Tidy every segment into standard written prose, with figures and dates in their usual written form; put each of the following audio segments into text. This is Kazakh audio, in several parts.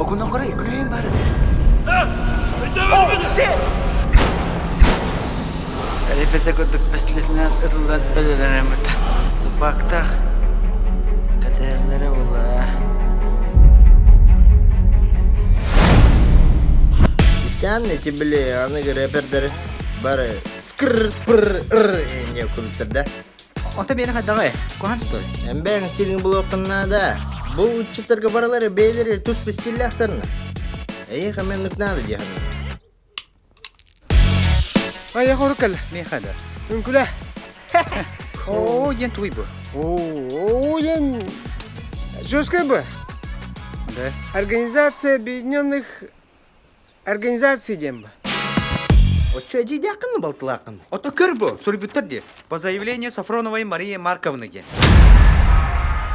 Okuna koray, kulüyün bari. Oh shit! Elbette kurduk bisletinden ırılan ölülerimi. Topakta kaderlere valla. İsteyen ne ki bile anı göre perder. Bari skır pır ne kulüpterde. Ota beni kadar ya. Kuhan story. Hem ben stilin bloklarına da. Bu çıtırgı paraları beyleri tuz pistillahlarına. İyi kamenlik ne alacağım? Ay korkal. Ne kadar? Ünküle. Oo yen tuy bu. Oo, yen. Жестко бы. Да. Организация Объединенных Организаций демба. O çocuğu da yakın mı baltılakın? Ota kır bu. Soru bitir diye. По заявлению Сафроновой Марии Марковны.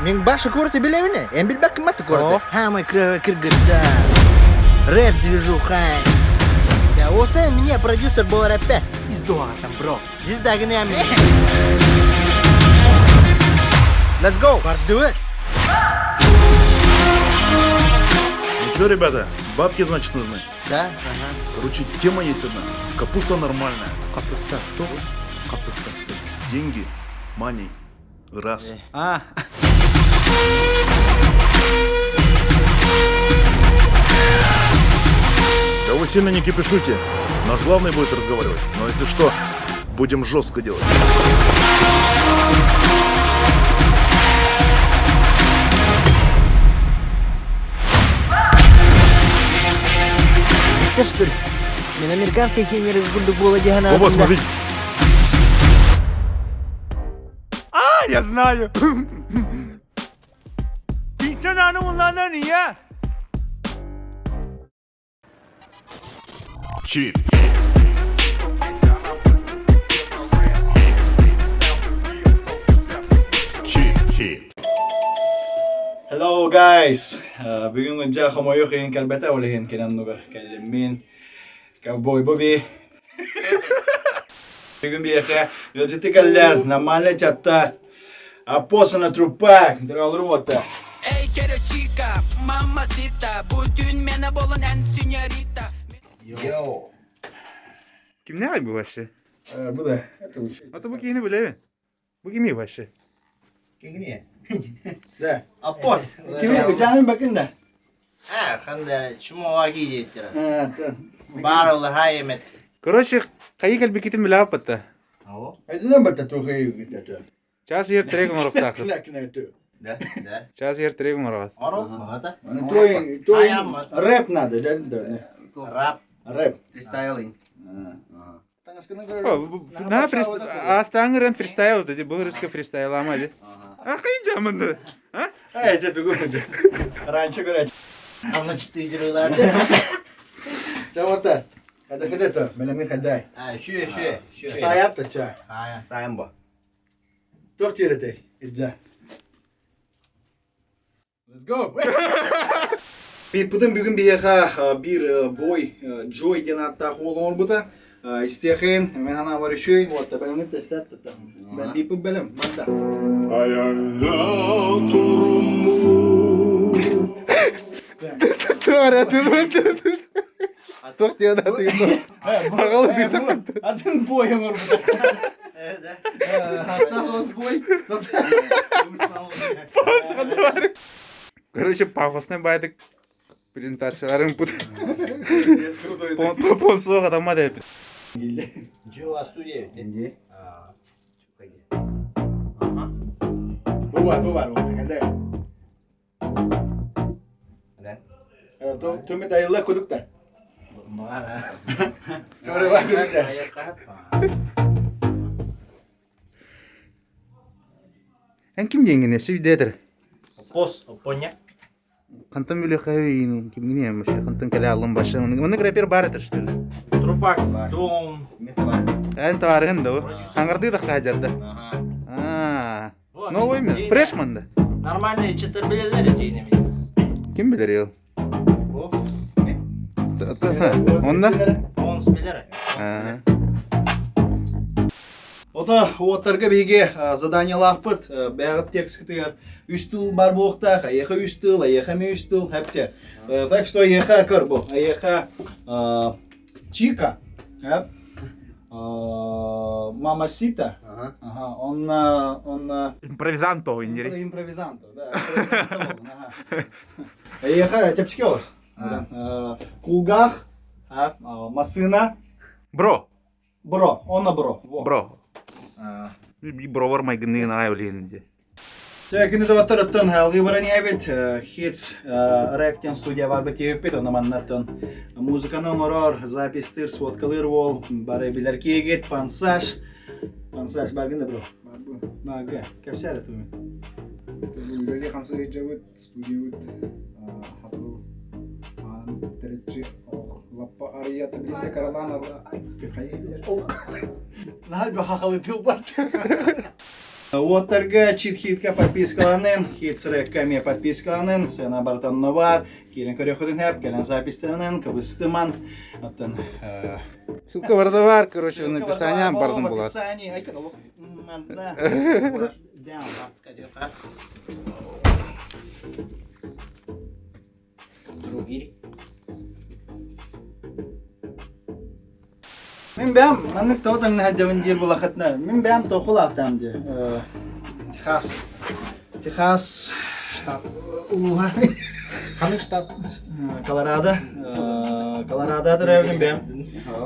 Мен башы корты билевine. Hem bir bakım matı korты. Хамай кыргызда. Рэп движуха. Да осы мне продюсер был рэпе. Издуга там, бро. Звезда гнами. Let's go. Бардывы. Ну что, ребята, бабки, значит, нужны? Да, Короче, тема есть одна. Капуста нормальная. Капуста. Кто? Капуста. Деньги, money, раз. А. Да вы сильно не кипишуйте. Наш главный будет разговаривать. Но если что, будем жестко делать. Ты что ли? Мен американский кенеры в гунду было дигана. Оба смотрите. А, я знаю. Pinche nano bunlardan niye? Чип. Hello guys, bugün önce kamuoyu kıyın kelbette olehin kenan nugar kelimin Cowboy Bobby. Bugün bir yere yolculukaller normalde chatta aposana trupak dağılır vata. Ey quiero chica, mamacita, bugün mene bolun en señorita. Yo. Kim ne ay bu başı? Bu da. Ota bu kiyini bile mi? Bu kimi başı? Da. Apos. Kimi canım bakın da. Ha, kanda şumu vaki diyettir. Ha, tamam. Bar olur ha yemet. Короче, kayı kalbi kitim bile apata. Hadi lan bata tuhayı gitti. Ças yer trek morok takır. Kına tu. Da. Ças yer trek morok. Oro mata. Toying rap nada dan. Rap. Rap. Freestyling. Tangas kena Na freestyle. Astangren freestyle dedi. Bu hırıska freestyle ama hadi. Akıyı camında. Ha? Hey, jatuh gue aja. Rancu gue rancu. Ama çıtıcılıklarda. Cawatan. Kada tuh, melamin kadai. Ha, şu. Sayap tuh, cah. Ha, sayın bu. Tuh cerita, izah. Let's go. Bugün bir yaka bir boy Joy diye hatta olan burada. İsteyen hemen ana var şey, hatta ben onu test ettim. Ben bir pun belem, mantap. Tok diyor da atıyor. Bakalım bir tane. Adın boy yang var burada. Hasta host boy. Короче, пафосный байдык презентацияларын пут. Понсо адама деп. Джо студия. Энди. Bu var. Kadai. Ada. Tuh minta ilah kuduk dah. Mana? Coba bak kuduk dah. Kayak apa? En kim yengine sevdedir. Pos, oponya. Kantan böyle kayın kim gini ya maşa kantan kale alın başa. Onu rapper baretir işte. Trupak, dum, mete var. En tavarın da o. Hangardı da kajarda. Aha. Ha. Новый mi? Freshman da. Normalde çıtır bilirler yiyeceğini. Kim bilir ya? Bu. Onda? Pons bilir. Ha. Ота оттарга беге задание лахпыт, бәгыт текстігер үстіл бар болықта, аяқа үстіл, аяқа ме үстіл, әпте. Так что аяқа кір бұл, аяқа чика, мамасита, он Импровизанто индири. импровизанто, да. Аяқа тепчке ос. Кулгах, масына, Бро. бро, онна бро. во. Бро. Бро бар майгынын ай өлеңінде. Күні де ваттырыттын алғы баран ебет, хитс рэктен студия бар бет ебет, оны маннаттын музыканы оңырар, запистыр, сводкалыр ол, бары білер кейгет, пансаж баргында бро. Мага, кәпсәрі түмі. Бәге қамсы жауыт, студия өт, хату, тәрітші, лаппа арията білінде каралан арла, Нахал бі хақалы тыл бар. Оттарға чит-хитка подпискаланын, хитсіреккаме подпискаланын, сена бартанны бар, керен көрекудын әп, келен запистанын, кыбыстыман. Аттан... Ссылка барда бар, короче, в описании бардым В болады. описании, айкын олық. Манда. Дәм, бартыска дека. Другири. Мен бәм, маннык тоғдан нәддәвін дер бұл ақытна. Мен бәм тоқыл ақтамды. Техас, штат, Улуға. қаның штаб. Колорадо. Колорадо дұрайбын бәм.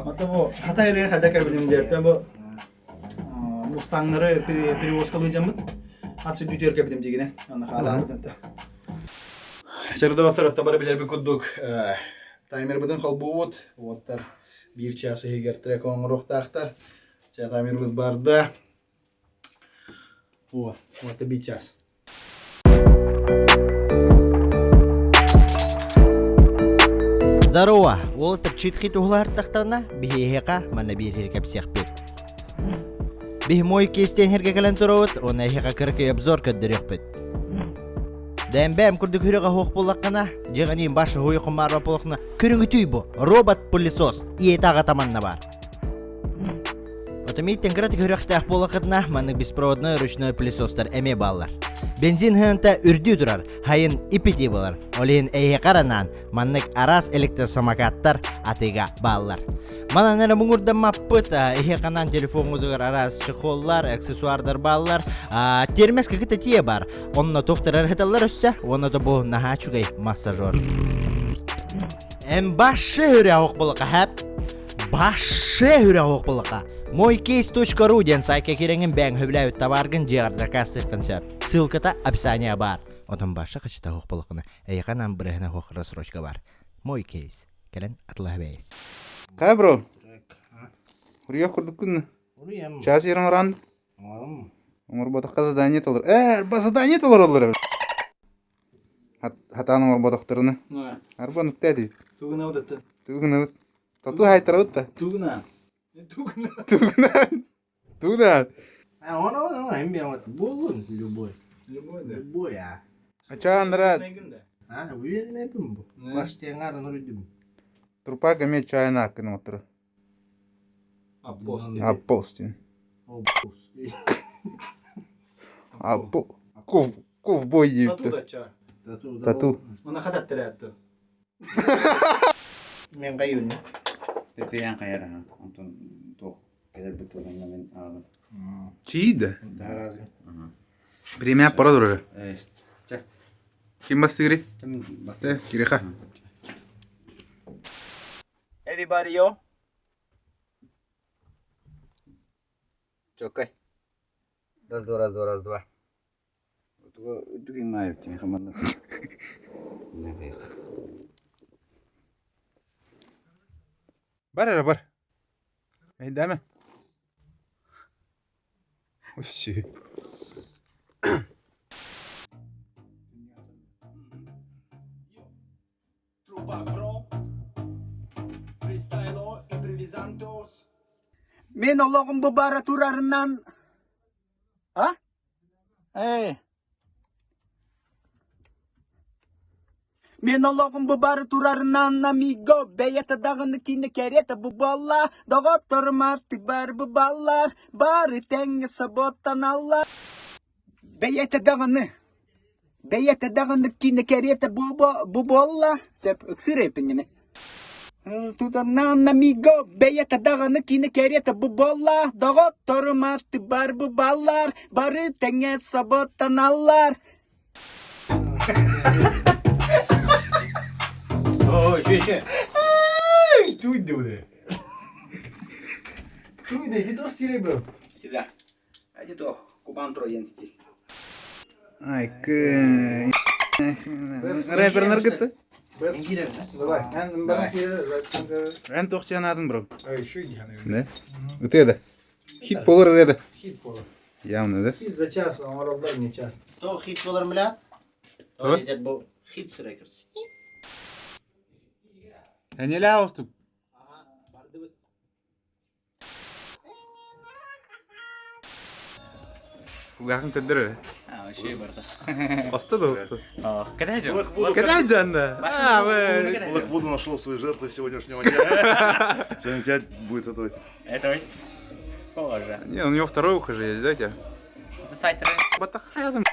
Ата бұл, хата елер қада кәрбілім дерді бұл. Мустаңнары перевозкалы жамыд. Атсы дүтер кәрбілім дегіне. Аны қаларыдым. Сәрді оттар бары білер бір күддік. Таймер бұдың қол бұд. Оттар. Bir çası heger trek onruq taqtar. Çatamir bud barda. O, это bir ças. Здорово! Уолтер читхит углар тахтарна, бихеха, мана бир кепсех бит. Бих мой кестен херге калан туровут, она хека кыркы обзор каддырык бит. Дәмбәм күрдік хүріға хоқ болаққана, жығанин башы хойы құмарва болаққана, көріңі түй бұ, робот-пылесос, иетаға таманна бар. Отомейттен кіратік хүріқтақ болаққына, маңның беспроводной ручной пылесостар әме балар. Бензин хынта үрді тұрар, хайын ипети болар. Олейін әйе қаранан, маңның арас электросамокаттар атыға балар. Мана нәлі мұңырдан маппыт, әйе қанан телефонгудығыр арас шықоллар, аксессуардар балар, термес кікіті тие бар. Онына тоқтыр әрхеталар өссе, оны да бұл наға чүгай массажор. Башы хүрі ауық болыға, әп? Башы хүрі ауық болыға. Moycase.ru ден сайқа кереңін бәң хөбләуіт табарғын жеғарда кастырқын сөп. Ссылката описания бар. Отын башы қачыта хоқ болықыны. Әйіғанан бірігіні хоқ рассрочка бар. Moycase. Кәлін атылға бәйіз. Қай, бро? Үрия құрдық күнні? Час ерін ұран? Умар бодаққа задание толыр. Задание толыр олыр. Хатаны умар бодақтырыны. Арба нүкті әді. Тугына өдетті. Тугына өт. Тату хайтыра өтті. Тугына. Тугына. Он имел булын любой. Любой, а. Ачаандыра Уверенный бомбу. Баш теңарын үрдім. трупа гаме чайна акын отыры. Апостин. Ковбой Тату дейіпті. да ча. Тату. Оны қадат тірі әтті. Мен қайын. Пепеян қайыры, онтон тоқ келер бітуғанға мен ағын. Чиді. Премия пара дұры. Чак, Ким басты кiri? чамын Басты кириха. Everybody yo. Чокай. Раз-два. Үтіген майып, тен қаманды. Бар әрі бар. Әйдәмі? Өсі. Мен Allah'ın bu baraturlarından... Ha? Мен олоғым bu бары турарынан амиго. Бейета дағыны кіне керета bu бала. Дого тұрмарты бар bu балар. Бары тәңі саботан алар. Бейета дағыны кіне керета bu бала. Сәп үксірей пінеме. Турарынан амиго. Бейета дағыны кіне керета bu бала. Дого тұрмарты бар bu балар. Бары тәңі саботан алар. О, ще. Чуй, дуде. Чуй, да, ти то стиле, бро. Сюда. А это то, кубан троен стиль. Ай, рэпер наргытты. Давай. Эн тоқсиянадың, бро. Ай, şu yani. Да? Өтеді. Хит болыр еді. Хит полу. Явно, да? Хит за час, а он робляет не час. То хит болар мля? О? Дед бу Hits Records. Неле ауыстық? Құлғақын көндірі? Şey barda. Басты да ұсты? Kada же? Кәдән жанды? Блэк Вуду нашел свою жертву сегодняшнего дня. Сегодня тебя будет это. Это ой. Похоже. Не, у него второй ухо же есть, да, у тебя? Это сайт рэ. Батахаядым.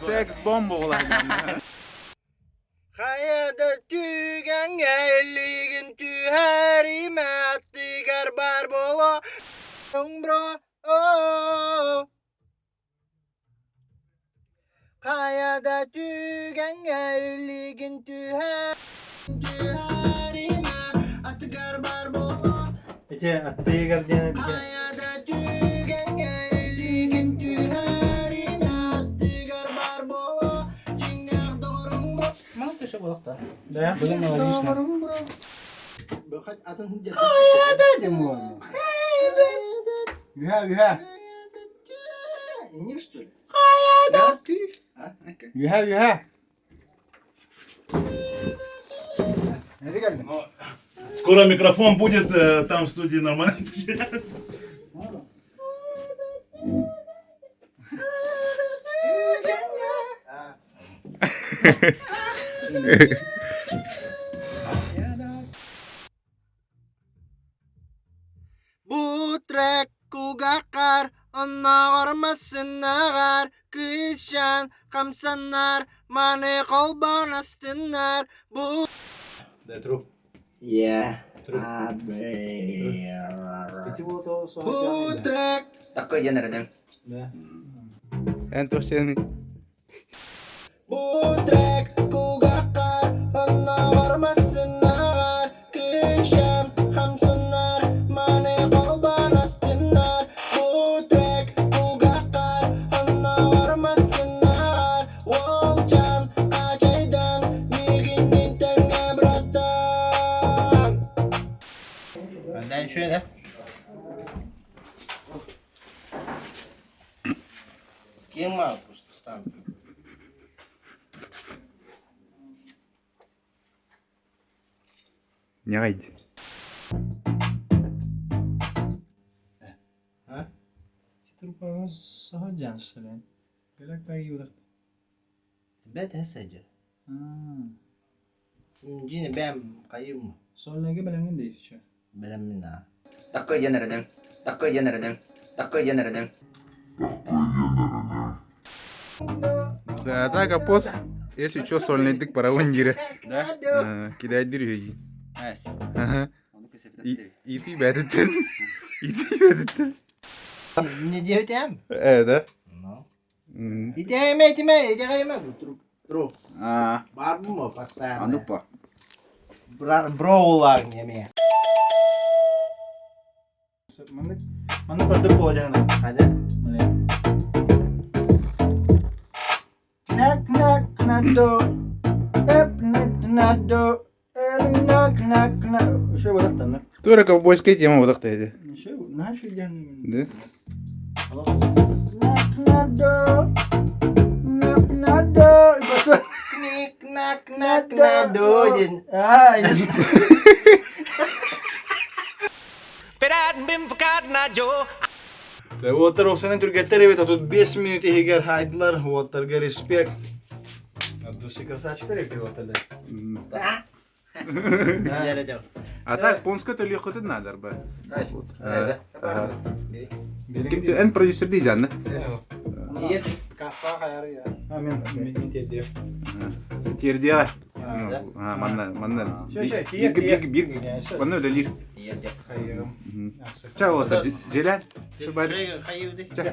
Секс-бомба оладым. Hayada tügen gelligin tüherime attıgar barbolo. Bro. Hayada tügen gelligin tüherime attıgar barbolo. Эти отпегар ден. Hayada tügen gelligin tüherime attıgar barbolo. Jingar doğrum bro. Мало ты что было-то? Да, будем молодежь. Doğrum bro. Bakın atın hınca. Hayada demonu. Юха. Не что ли? Да? А? Юха. Это как? Скоро микрофон будет там в студии нормально. Bu trek kugakar anağarmasın ağar kışan kamsanlar mane kolban astınlar bu Да, труп. yeah Эти вот то bu trek Такой генерал. Да. Эн тоқсияны. bu trek kugakar anağarmasın ağar kışan kamsanlar mane kolban astınlar bu trek kugakar anağarmasın ağar volcan acaydan miginin tenge bratan. Benden şöyle. Kim var pustastan? Не қайды. Трупа сахаджан что ли? Как так и вот. Bet hesece. Yine ben kayım Sonra ne bilen de işte. benim minna. Такой генерал. Да, так, а пос, если что, сольный дык пора вандире. Да? Кидай дырюги. Эс. Ага. Он кусает. И ты бәдеттен. И ты бәдеттен. Ne diyorum? Да? No. М. İteme Trup. А, Var bu mu pasta? ну по. Brawler yemeğe. Mana pada po jangan. Hadi. Knock do. Knock do. Knock. Что вот это? Тоже ковбойская тема вот эта. Что? Наши jangan. Да? Knock do. Knock do. Bahasa. Nak dojin. Ah. Да вот Роксана Тургеттеревит, а тут без минут игр хайдлар, вот торга респект. Души красавчик пилотали. А так, Понска то легко ты надо, ба. Nerede? Kim en producer diyeceksin ne? Kasa hayarı ya. Amin. Min tedi. Tirdiya. Ha, manna. Bana öyle lir. Çao otur, Celen. Şu bari.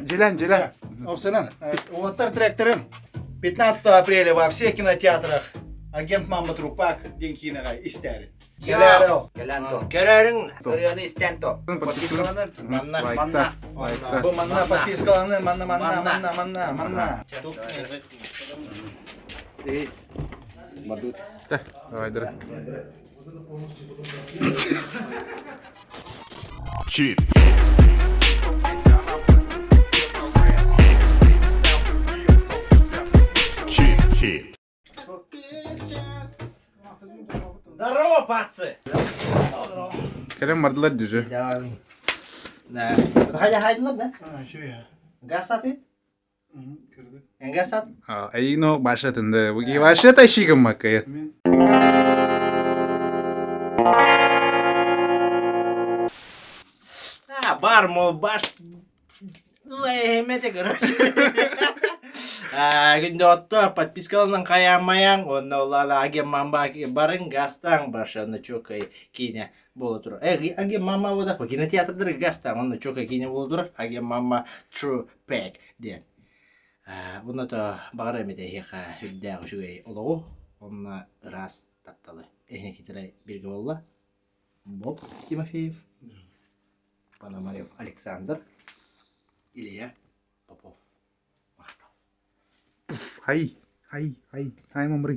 Celen. Овсынан, Уоттар тректорым. 15 апреля во всех кинотеатрах. Агент Мамба Трупак, День кинога, истерит. Gelen to. Görerин. Görüyordu isten to. Подпискаланın. Manna. Лайкта. Bu manna подпискаланы, manna. Так, давай, дыры. Чип. Чип. Здорово, пацы! Kerem vardılar dizi. Devam. Ne? Haydi ne? Şu ya. Gaz satın? Gaz sat. Ay no başlatın da. Bu ki başlat aşıkım makaya. Бар, мол, баш... Леймете, короче. Günde otto подпискаланын каямаяң, онна олана аге мамба барын гастаң башаны чокай кине боло тур. Аге мама вода по кинотеатрдыр гастаң, онна чокай кине боло тур. Аге мама true pack ден. Буна то багара эмете хека хүддәг шугай олого. Онна раз тапталы. Эхне китерай бирге болла. Боб Тимофеев. Пономарев Александр. Илья Попов. Hay, mamri.